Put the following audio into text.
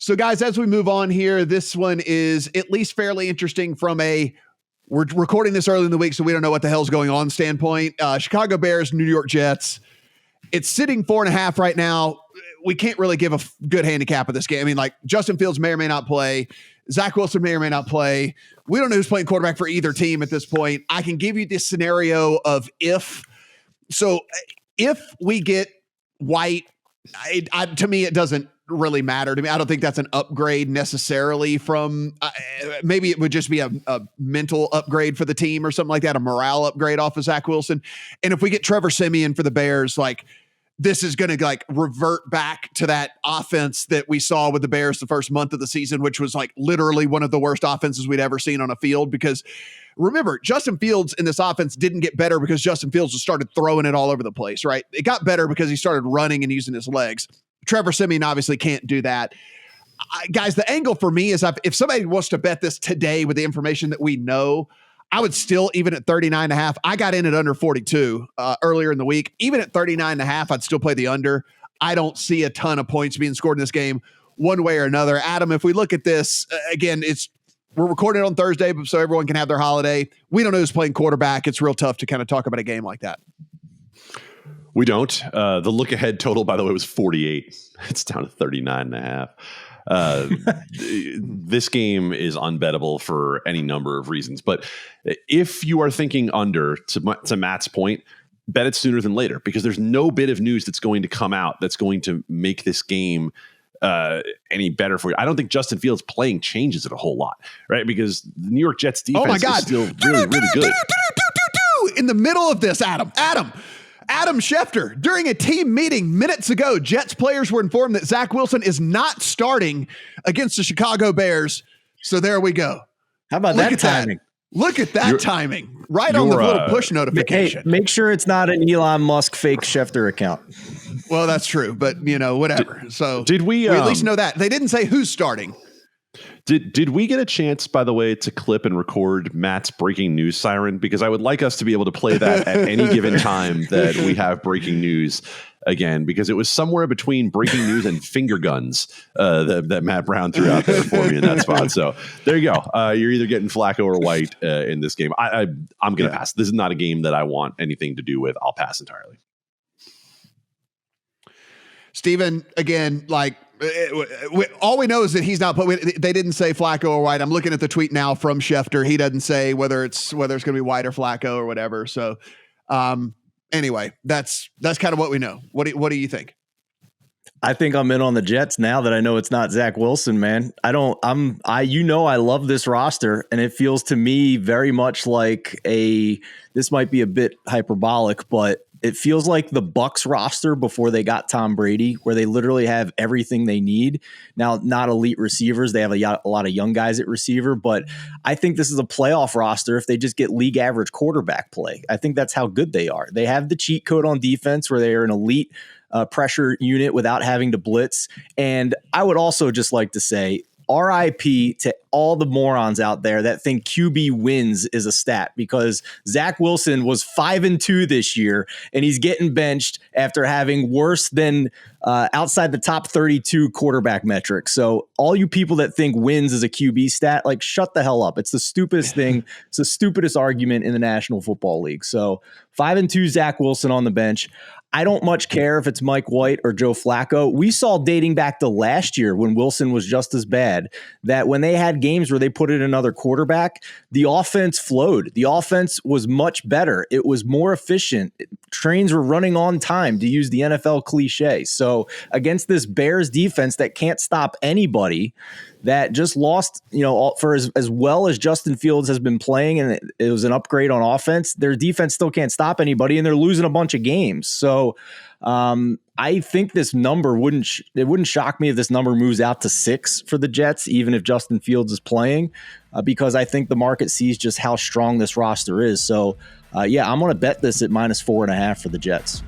So, guys, as we move on here, this one is at least fairly interesting from we're recording this early in the week, so we don't know what the hell's going on standpoint. Chicago Bears, New York Jets. It's sitting 4.5 right now. We can't really give a good handicap of this game. I mean, like, Justin Fields may or may not play. Zach Wilson may or may not play. We don't know who's playing quarterback for either team at this point. I can give you this scenario of if. So if we get White, to me, it doesn't really matter to me. I don't think that's an upgrade necessarily from maybe it would just be a mental upgrade for the team or something like that, a morale upgrade off of Zach Wilson. And if we get Trevor Siemian for the Bears, like, this is going to like revert back to that offense that we saw with the Bears the first month of the season, which was like literally one of the worst offenses we'd ever seen on a field. Because remember, Justin Fields in this offense didn't get better because Justin Fields just started throwing it all over the place, right? It got better because he started running and using his legs. Trevor Siemian obviously can't do that. Guys, the angle for me is if somebody wants to bet this today with the information that we know, I would still, even at 39.5, I got in at under 42 earlier in the week. Even at 39.5, I'd still play the under. I don't see a ton of points being scored in this game one way or another. Adam, if we look at this, again, we're recording it on Thursday, so everyone can have their holiday. We don't know who's playing quarterback. It's real tough to kind of talk about a game like that. We don't. The look ahead total, by the way, was 48. It's down to 39.5. This game is unbettable for any number of reasons. But if you are thinking under, to Matt's point, bet it sooner than later, because there's no bit of news that's going to come out that's going to make this game any better for you. I don't think Justin Fields playing changes it a whole lot, right? Because the New York Jets defense is still really good. In the middle of this, Adam Schefter, during a team meeting minutes ago, Jets players were informed that Zach Wilson is not starting against the Chicago Bears. So there we go. How about that timing? Look at that timing. Right on the little push notification. Hey, make sure it's not an Elon Musk fake Schefter account. Well, that's true, but whatever. So did we at least know that. They didn't say who's starting. Did we get a chance, by the way, to clip and record Matt's breaking news siren? Because I would like us to be able to play that at any given time that we have breaking news again, because it was somewhere between breaking news and finger guns that Matt Brown threw out there for me in that spot. So there you go. You're either getting Flacco or White in this game. I'm going to pass. This is not a game that I want anything to do with. I'll pass entirely. Steven, again, like, all we know is that he's not. They didn't say Flacco or White. I'm looking at the tweet now from Schefter. He doesn't say whether it's going to be White or Flacco or whatever. So, anyway, that's kind of what we know. What do you think? I think I'm in on the Jets now that I know it's not Zach Wilson, man. I love this roster, and it feels to me very much like this might be a bit hyperbolic, but it feels like the Bucs roster before they got Tom Brady, where they literally have everything they need. Now, not elite receivers. They have a lot of young guys at receiver, but I think this is a playoff roster if they just get league average quarterback play. I think that's how good they are. They have the cheat code on defense where they are an elite pressure unit without having to blitz. And I would also just like to say, RIP to all the morons out there that think QB wins is a stat, because Zach Wilson was 5-2 this year and he's getting benched after having worse than outside the top 32 quarterback metrics. So all you people that think wins is a QB stat, like, shut the hell up. It's the stupidest thing. It's the stupidest argument in the National Football League. So 5-2 Zach Wilson on the bench. I don't much care if it's Mike White or Joe Flacco. We saw dating back to last year when Wilson was just as bad, that when they had games where they put in another quarterback, the offense flowed. The offense was much better. It was more efficient. Trains were running on time, to use the NFL cliche. So against this Bears defense that can't stop anybody, that just lost, for as well as Justin Fields has been playing, and it was an upgrade on offense, their defense still can't stop anybody, and they're losing a bunch of games. So I think this number wouldn't shock me if this number moves out to 6 for the Jets, even if Justin Fields is playing, because I think the market sees just how strong this roster is. So, I'm going to bet this at -4.5 for the Jets.